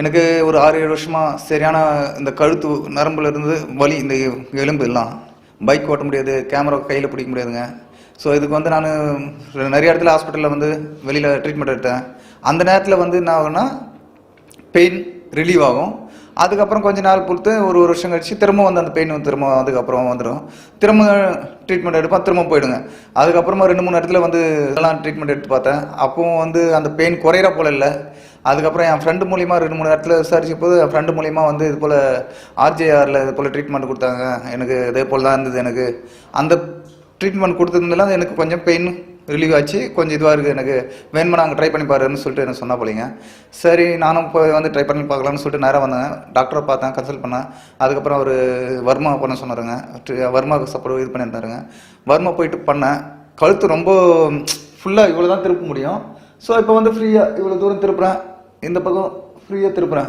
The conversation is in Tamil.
எனக்கு ஒரு 6-7 வருஷமா சரியான இந்த கழுத்து நரம்புல இருந்து வலி, இந்த எலும்பு எல்லாம் பைக் ஓட்ட முடியாது, கேமரா கையில் பிடிக்க முடியாதுங்க. ஸோ இதுக்கு வந்து நான் நிறைய இடத்துல ஹாஸ்பிட்டலில் வந்து வெளியில் ட்ரீட்மெண்ட் எடுத்தேன். அந்த நேரத்தில் வந்து என்ன ஆகும்னா பெயின் ரிலீவ் ஆகும். அதுக்கப்புறம் கொஞ்ச நாள் பொறுத்து ஒரு வருஷம் கழிச்சு திரும்ப வந்து அந்த பெயின் திரும்ப அதுக்கப்புறம் வந்துடும். திரும்ப ட்ரீட்மெண்ட் எடுப்பேன், திரும்ப போயிடுங்க. அதுக்கப்புறமா 2-3 இடத்துல வந்து இதெல்லாம் ட்ரீட்மெண்ட் எடுத்து பார்த்தேன். அப்பவும் வந்து அந்த பெயின் குறையிற போல இல்லை. அதுக்கப்புறம் என் ஃப்ரெண்டு மூலிமா 2-3 இடத்துல விசாரிச்ச போது என் ஃப்ரெண்டு மூலிமா வந்து இது போல் ஆர்ஜேஆரில் இது போல் ட்ரீட்மெண்ட் கொடுத்தாங்க. எனக்கு இதே போல் தான் இருந்தது. எனக்கு அந்த ட்ரீட்மெண்ட் கொடுத்ததுனால எனக்கு கொஞ்சம் பெயின் ரிலீவ் ஆச்சு, கொஞ்சம் இதுவாக இருக்குது, எனக்கு வேணுமா நாங்கள் ட்ரை பண்ணி பாருன்னு சொல்லிட்டு எனக்கு சொன்னால் போலிங்க. சரி, நானும் போய் வந்து ட்ரை பண்ணி பார்க்கலான்னு சொல்லிட்டு நேராக வந்தேன். டாக்டரை பார்த்தேன், கன்சல்ட் பண்ணேன். அதுக்கப்புறம் அவர் வர்மா பண்ண சொன்னாருங்க. வர்மாவுக்கு சப்போர்ட் இது பண்ணியிருந்தாருங்க. வர்மா போயிட்டு பண்ணேன். கழுத்து ரொம்ப ஃபுல்லாக இவ்வளோ தான் திருப்ப முடியும். ஸோ இப்போ வந்து ஃப்ரீயாக இவ்வளோ தூரம் திருப்புறேன், இந்த பக்கம் ஃப்ரீயாக திருப்புறேன்.